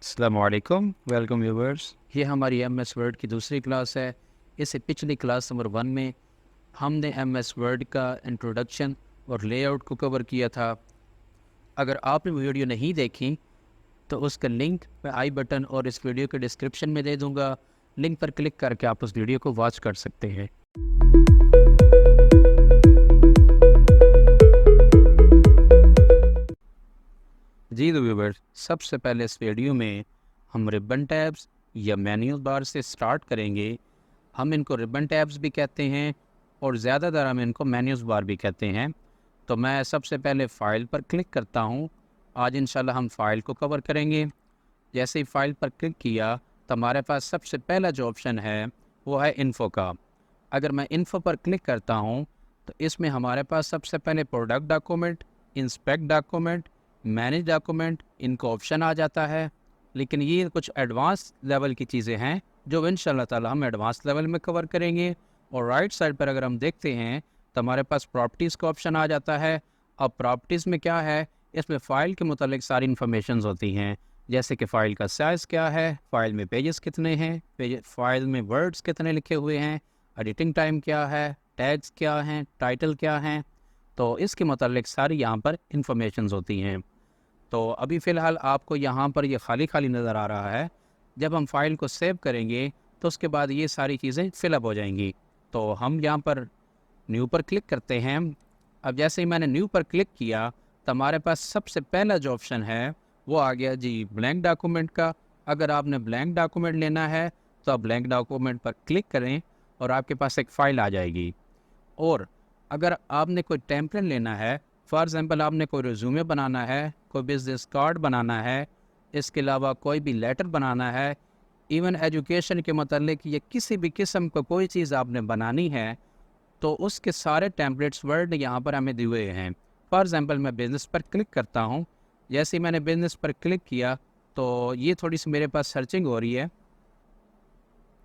अस्सलामुअलैकुम, welcome viewers. ये हमारी एमएस वर्ड की दूसरी क्लास है। इससे पिछली क्लास नंबर 1 में हमने एमएस वर्ड का इंट्रोडक्शन और लेआउट को कवर किया था। अगर आपने वीडियो नहीं देखी तो उसका लिंक मैं आई बटन और इस वीडियो के डिस्क्रिप्शन में दे दूंगा। लिंक पर क्लिक करके आप उस वीडियो को वॉच कर सकते हैं। जी तो व्यूवर्स, सबसे पहले इस वीडियो में हम रिबन टैब्स या मेन्यू बार से स्टार्ट करेंगे। हम इनको रिबन टैब्स भी कहते हैं और ज़्यादातर हम इनको मेन्यूज़ बार भी कहते हैं। तो मैं सबसे पहले फ़ाइल पर क्लिक करता हूँ। आज इंशाल्लाह हम फ़ाइल को कवर करेंगे। जैसे ही फ़ाइल पर क्लिक किया तो हमारे पास सबसे पहला जो ऑप्शन है वो है इन्फ़ो का। अगर मैं इन्फ़ो पर क्लिक करता हूँ तो इसमें हमारे पास सबसे पहले product document, inspect document, manage document इनको ऑप्शन आ जाता है। लेकिन ये कुछ एडवांस लेवल की चीज़ें हैं जो इंशाल्लाह ताला हम एडवांस लेवल में कवर करेंगे। और राइट साइड पर अगर हम देखते हैं तो हमारे पास प्रॉपर्टीज़ का ऑप्शन आ जाता है। अब प्रॉपर्टीज़ में क्या है, इसमें फ़ाइल के मुतालिक सारी इन्फॉर्मेशन होती हैं, जैसे कि फ़ाइल का साइज़ क्या है, फ़ाइल में पेजेस कितने हैं, फ़ाइल में वर्ड्स कितने लिखे हुए हैं, एडिटिंग टाइम क्या है, टैग्स क्या हैं, टाइटल क्या हैं। तो इसके मुतालिक सारी यहाँ पर इन्फॉर्मेशन होती हैं। तो अभी फ़िलहाल आपको यहाँ पर ये खाली खाली नज़र आ रहा है। जब हम फाइल को सेव करेंगे तो उसके बाद ये सारी चीज़ें फिलअप हो जाएंगी। तो हम यहाँ पर न्यू पर क्लिक करते हैं। अब जैसे ही मैंने न्यू पर क्लिक किया तो हमारे पास सबसे पहला जो ऑप्शन है वो आ गया जी ब्लैंक डॉक्यूमेंट का। अगर आपने ब्लैंक डॉक्यूमेंट लेना है तो आप ब्लैंक डॉक्यूमेंट पर क्लिक करें और आपके पास एक फ़ाइल आ जाएगी। और अगर आपने कोई टेम्पलेट लेना है, फॉर एग्ज़ाम्पल आपने कोई रिज्यूमे बनाना है, कोई बिज़नेस कार्ड बनाना है, इसके अलावा कोई भी लेटर बनाना है, इवन एजुकेशन के मतलब या किसी भी किस्म का कोई चीज़ आपने बनानी है, तो उसके सारे टेम्पलेट्स वर्ड यहाँ पर हमें दिए हुए हैं। फॉर एग्ज़ाम्पल मैं बिज़नेस पर क्लिक करता हूँ। जैसे ही मैंने बिज़नेस पर क्लिक किया तो ये थोड़ी सी मेरे पास सर्चिंग हो रही है।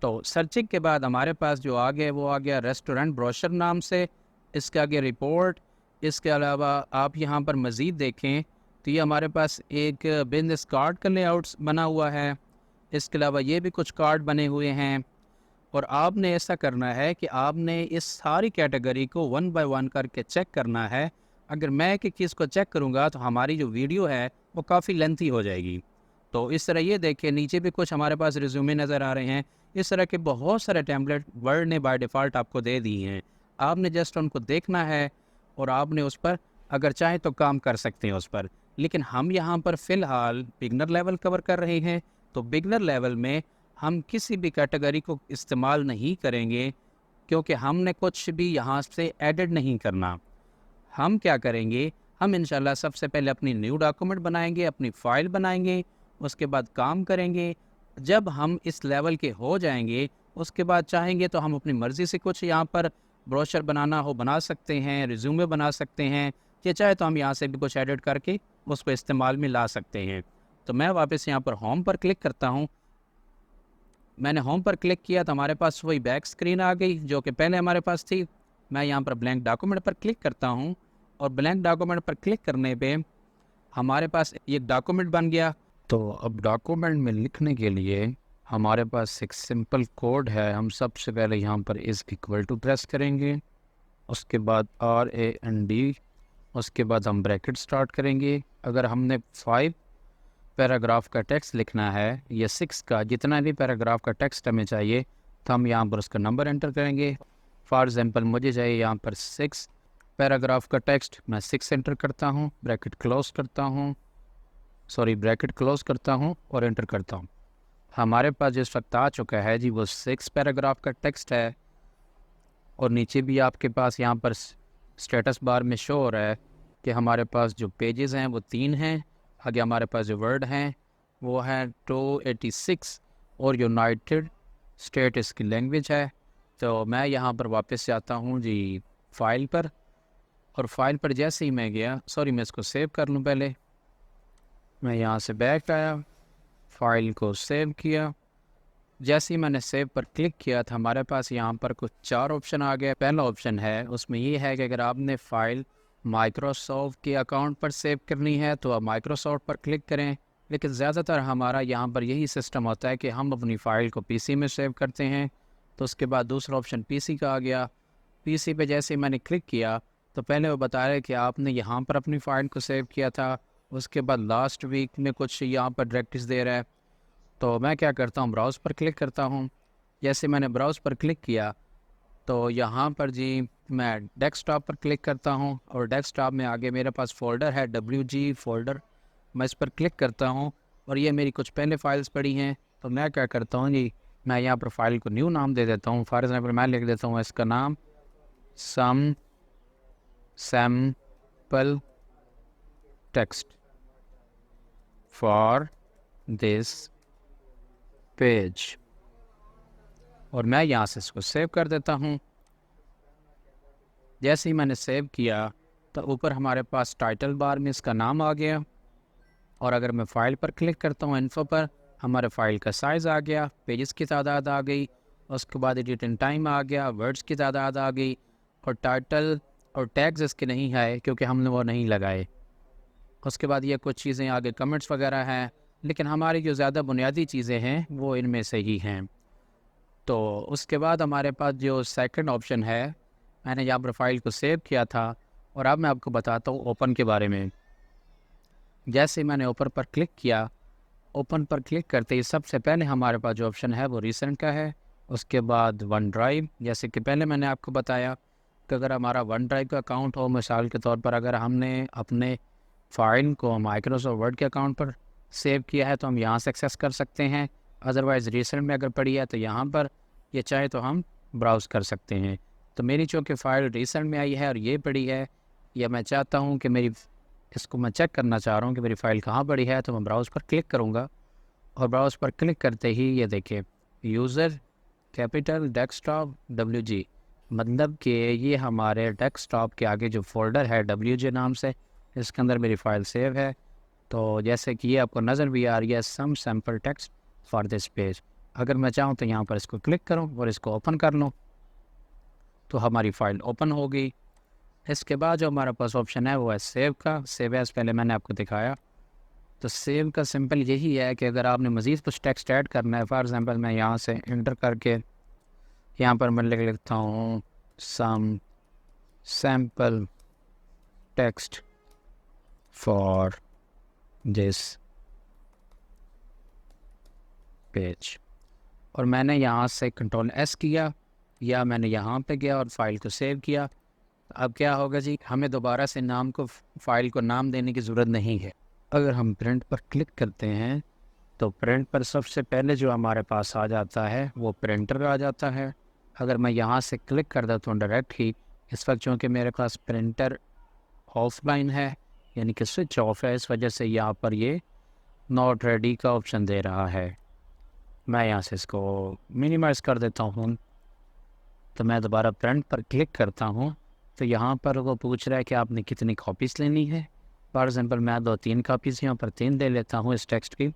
तो सर्चिंग के बाद हमारे पास जो आ गया वो आ गया रेस्टोरेंट ब्रोशर नाम से। इसके आगे रिपोर्ट। इसके अलावा आप यहाँ पर मज़ीद देखें तो ये हमारे पास एक बिजनेस कार्ड का लेआउट्स बना हुआ है। इसके अलावा ये भी कुछ कार्ड बने हुए हैं। और आपने ऐसा करना है कि आपने इस सारी कैटेगरी को 1 बाय 1 करके चेक करना है। अगर मैं एक एक चीज़ को चेक करूँगा तो हमारी जो वीडियो है वो काफ़ी लेंथी हो जाएगी। तो इस तरह ये देखिए नीचे भी कुछ हमारे पास रिज्यूमे नज़र आ रहे हैं। इस तरह के बहुत सारे टेम्पलेट वर्ड ने बाय डिफ़ॉल्ट आपको दे दी हैं। आपने जस्ट उनको देखना है और आपने उस पर अगर चाहें तो काम कर सकते हैं उस पर। लेकिन हम यहाँ पर फ़िलहाल बिगनर लेवल कवर कर रहे हैं। तो बिगनर लेवल में हम किसी भी कैटेगरी को इस्तेमाल नहीं करेंगे, क्योंकि हमने कुछ भी यहाँ से एडिट नहीं करना। हम क्या करेंगे, हम इंशाल्लाह सबसे पहले अपनी न्यू डॉक्यूमेंट बनाएंगे, अपनी फ़ाइल बनाएंगे, उसके बाद काम करेंगे। जब हम इस लेवल के हो जाएंगे उसके बाद चाहेंगे तो हम अपनी मर्ज़ी से कुछ यहाँ पर ब्रोशर बनाना हो बना सकते हैं, रिज्यूमे बना सकते हैं, या चाहे तो हम यहाँ से भी कुछ एडिट करके उसको इस्तेमाल में ला सकते हैं। तो मैं वापस यहाँ पर होम पर क्लिक करता हूँ। मैंने होम पर क्लिक किया तो हमारे पास वही बैक स्क्रीन आ गई जो कि पहले हमारे पास थी। मैं यहाँ पर ब्लैंक डॉक्यूमेंट पर क्लिक करता हूँ और ब्लैंक डॉक्यूमेंट पर क्लिक करने पे हमारे पास एक डॉक्यूमेंट बन गया। तो अब डॉक्यूमेंट में लिखने के लिए हमारे पास एक सिंपल कोड है। हम सबसे पहले यहाँ पर इज़ इक्वल टू प्रेस करेंगे, उसके बाद RAND, उसके बाद हम ब्रैकेट स्टार्ट करेंगे। अगर हमने 5 पैराग्राफ का टेक्स्ट लिखना है या 6 का, जितना भी पैराग्राफ का टेक्स्ट हमें चाहिए तो हम यहाँ पर उसका नंबर एंटर करेंगे। फॉर एग्ज़ाम्पल मुझे चाहिए यहाँ पर 6 पैराग्राफ का टेक्स्ट, मैं 6 एंटर करता हूँ, ब्रैकेट क्लोज करता हूँ और एंटर करता हूँ। हमारे पास जिस वक्त आ चुका है जी वो 6 पैराग्राफ का टेक्स्ट है। और नीचे भी आपके पास यहाँ पर स्टेटस बार में शो हो रहा है कि हमारे पास जो पेजेस हैं वो 3 हैं। आगे हमारे पास जो वर्ड हैं वो है 286 और यूनाइटेड स्टेट इसकी लैंग्वेज है। तो मैं यहाँ पर वापस जाता हूँ जी फाइल पर, और फाइल पर जैसे ही मैं गया, सॉरी मैं इसको सेव कर लूँ पहले। मैं यहाँ से बैक आया, फाइल को सेव किया। जैसे ही मैंने सेव पर क्लिक किया था हमारे पास यहाँ पर कुछ 4 ऑप्शन आ गए। पहला ऑप्शन है उसमें ये है कि अगर आपने फ़ाइल माइक्रोसॉफ्ट के अकाउंट पर सेव करनी है तो आप माइक्रोसॉफ्ट पर क्लिक करें। लेकिन ज़्यादातर हमारा यहाँ पर यही सिस्टम होता है कि हम अपनी फ़ाइल को पीसी में सेव करते हैं। तो उसके बाद दूसरा ऑप्शन पीसी का आ गया। पीसी पे जैसे ही मैंने क्लिक किया तो पहले वो बता रहा है कि आपने यहाँ पर अपनी फ़ाइल को सेव किया था। उसके बाद लास्ट वीक में कुछ यहाँ पर डायरेक्टरीज दे रहा है। तो मैं क्या करता हूँ, ब्राउज़ पर क्लिक करता हूँ। जैसे मैंने ब्राउज़ पर क्लिक किया तो यहाँ पर जी मैं डेस्कटॉप पर क्लिक करता हूँ और डेस्कटॉप में आगे मेरे पास फ़ोल्डर है WG फ़ोल्डर। मैं इस पर क्लिक करता हूँ और ये मेरी कुछ पहले फाइल्स पड़ी हैं। तो मैं क्या करता हूँ जी, मैं यहाँ पर फाइल को न्यू नाम दे देता हूँ। फॉर एग्जाम्पल मैं लिख देता हूँ इसका नाम some sample text for this page और मैं यहाँ से इसको सेव कर देता हूँ। जैसे ही मैंने सेव किया तो ऊपर हमारे पास टाइटल बार में इसका नाम आ गया और अगर मैं फ़ाइल पर क्लिक करता हूँ इन्फो पर, हमारे फ़ाइल का साइज़ आ गया, पेजेस की तादाद आ गई, उसके बाद एडिटिंग टाइम आ गया, वर्ड्स की तादाद आ गई और टाइटल और टैग्स इसके नहीं आए क्योंकि हमने वो नहीं लगाए। उसके बाद ये कुछ चीज़ें आगे कमेंट्स वगैरह हैं, लेकिन हमारी जो ज़्यादा बुनियादी चीज़ें हैं वो इनमें से ही हैं। तो उसके बाद हमारे पास जो सेकंड ऑप्शन है, मैंने यहाँ पर फाइल को सेव किया था और अब मैं आपको बताता हूँ ओपन के बारे में। जैसे मैंने ओपन पर क्लिक किया, ओपन पर क्लिक करते ही सबसे पहले हमारे पास जो ऑप्शन है वो रिसेंट का है। उसके बाद वन ड्राइव, जैसे कि पहले मैंने आपको बताया कि अगर हमारा वन ड्राइव का अकाउंट हो, मिसाल के तौर पर अगर हमने अपने फ़ाइल को माइक्रोसॉफ्ट वर्ड के अकाउंट पर सेव किया है तो हम यहाँ से एक्सेस कर सकते हैं। अदरवाइज़ रिसेंट में अगर पड़ी है तो यहाँ पर, ये चाहे तो हम ब्राउज़ कर सकते हैं। तो मेरी चूँकि फ़ाइल रिसेंट में आई है और ये पड़ी है, या मैं चाहता हूँ कि मेरी इसको मैं चेक करना चाह रहा हूँ कि मेरी फ़ाइल कहाँ पड़ी है, तो मैं ब्राउज़ पर क्लिक करूँगा और ब्राउज़ पर क्लिक करते ही ये देखिए यूज़र कैपिटल डेस्कटॉप WG, मतलब कि ये हमारे डेस्कटॉप के आगे जो फ़ोल्डर है WG नाम से, इसके अंदर मेरी फ़ाइल सेव है। तो जैसे कि ये आपको नज़र भी आ रही है some sample text for this page. अगर मैं चाहूँ तो यहाँ पर इसको क्लिक करूँ और इसको ओपन कर लूँ तो हमारी फ़ाइल ओपन हो गई। इसके बाद जो हमारे पास ऑप्शन है वो है सेव का। सेव एज़ पहले मैंने आपको दिखाया। तो सेव का सिंपल यही है कि अगर आपने मज़ीद कुछ टेक्स्ट ऐड करना है, फॉर एग्जांपल मैं यहाँ से एंटर करके यहाँ पर मैं लिख लेता हूँ some sample text for this page और मैंने यहाँ से Ctrl+S किया या मैंने यहाँ पे गया और फाइल को सेव किया। अब क्या होगा जी, हमें दोबारा से नाम को, फाइल को नाम देने की ज़रूरत नहीं है। अगर हम प्रिंट पर क्लिक करते हैं तो प्रिंट पर सबसे पहले जो हमारे पास आ जाता है वो प्रिंटर आ जाता है। अगर मैं यहाँ से क्लिक कर देता हूँ डायरेक्ट ही, इस वक्त चूँकि मेरे पास प्रिंटर ऑफलाइन है यानी कि स्विच ऑफ है, इस वजह से यहाँ पर ये नॉट रेडी का ऑप्शन दे रहा है। मैं यहाँ से इसको मिनिमाइज़ कर देता हूँ। तो मैं दोबारा प्रिंट पर क्लिक करता हूँ तो यहाँ पर वो पूछ रहा है कि आपने कितनी कॉपीज़ लेनी है। फॉर एग्जांपल मैं 2-3 कॉपीज़ यहाँ पर 3 ले लेता हूँ इस टेक्स्ट की।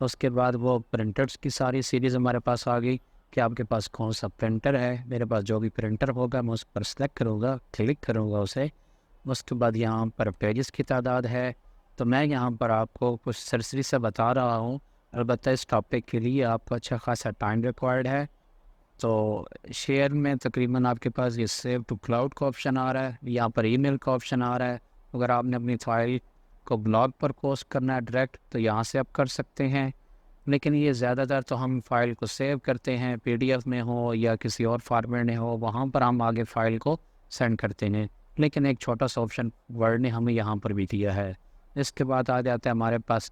उसके बाद वो प्रिंटर्स की सारी सीरीज़ हमारे पास आ गई कि आपके पास कौन सा प्रिंटर है। मेरे पास जो भी प्रिंटर होगा मैं उस पर सेलेक्ट करूँगा, क्लिक करूँगा उसे। उसके बाद यहाँ पर पेजेस की तादाद है। तो मैं यहाँ पर आपको कुछ सरसरी से बता रहा हूँ, अलबत्ता इस टॉपिक के लिए आपको अच्छा खासा टाइम रिक्वायर्ड है। तो शेयर में तकरीबन आपके पास ये सेव टू क्लाउड का ऑप्शन आ रहा है, यहाँ पर ईमेल का ऑप्शन आ रहा है। अगर आपने अपनी फाइल को ब्लॉग पर पोस्ट करना है डायरेक्ट तो यहाँ से आप कर सकते हैं, लेकिन ये ज़्यादातर तो हम फाइल को सेव करते हैं PDF में हो या किसी और फॉर्मेट में हो, वहाँ पर हम आगे फ़ाइल को सेंड करते हैं। लेकिन एक छोटा सा ऑप्शन वर्ड ने हमें यहाँ पर भी दिया है। इसके बाद आ जाता है हमारे पास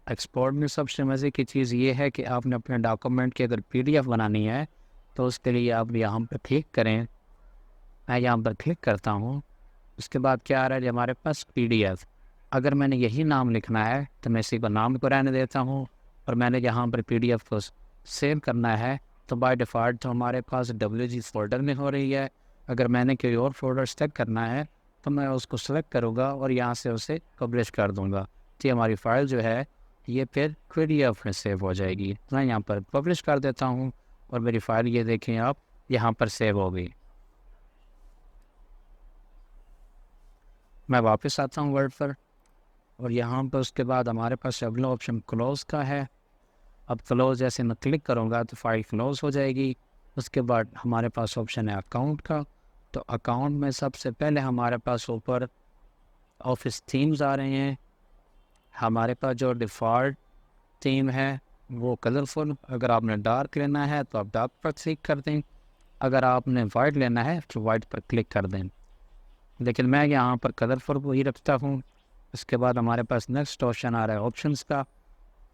एक्सपोर्ट में। सबसे मज़े की चीज़ ये है कि आपने अपने डॉक्यूमेंट की अगर PDF बनानी है तो उसके लिए आप यहाँ पर क्लिक करें। मैं यहाँ पर क्लिक करता हूँ। उसके बाद क्या आ रहा है हमारे पास PDF। अगर मैंने यही नाम लिखना है तो मैं इसी को नाम को रहने देता हूँ और मैंने यहाँ पर PDF को सेव करना है तो बाय डिफ़ॉल्ट तो हमारे पास WG फ़ोल्डर में हो रही है। अगर मैंने कोई और फोल्डर सेलेक्ट करना है तो मैं उसको सेलेक्ट करूँगा और यहाँ से उसे पब्लिश कर दूँगा। तो हमारी फ़ाइल जो है ये फिर PDF में सेव हो जाएगी। मैं यहाँ पर पब्लिश कर देता हूँ और मेरी फ़ाइल ये देखें आप यहाँ पर सेव हो गई। मैं वापस आता हूँ वर्ड पर और यहाँ पर उसके बाद हमारे पास अगला ऑप्शन क्लोज़ का है। अब क्लोज़ जैसे मैं क्लिक करूँगा तो फाइल क्लोज़ हो जाएगी। उसके बाद हमारे पास ऑप्शन है अकाउंट का। तो अकाउंट में सबसे पहले हमारे पास ऊपर ऑफिस थीम्स आ रहे हैं। हमारे पास जो डिफ़ॉल्ट थीम है वो कलरफुल, अगर आपने डार्क लेना है तो आप डार्क पर क्लिक कर दें, अगर आपने वाइट लेना है तो वाइट पर क्लिक कर दें, लेकिन मैं यहाँ पर कलरफुल को ही रखता हूँ। उसके बाद हमारे पास नेक्स्ट ऑप्शन आ रहा है ऑप्शंस का।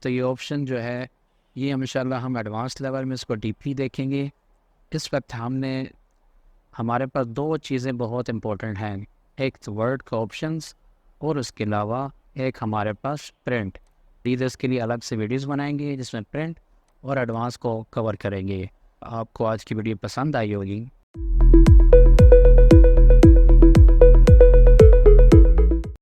तो ये ऑप्शन जो है ये इंशाल्लाह हम एडवांस लेवल में इसको डीपली देखेंगे। इस वक्त हमारे पास दो चीज़ें बहुत इंपॉर्टेंट हैं, एक तो वर्ड का ऑप्शंस और उसके अलावा एक हमारे पास प्रिंट। रीडर्स के लिए अलग से वीडियोस बनाएंगे जिसमें प्रिंट और एडवांस को कवर करेंगे। आपको आज की वीडियो पसंद आई होगी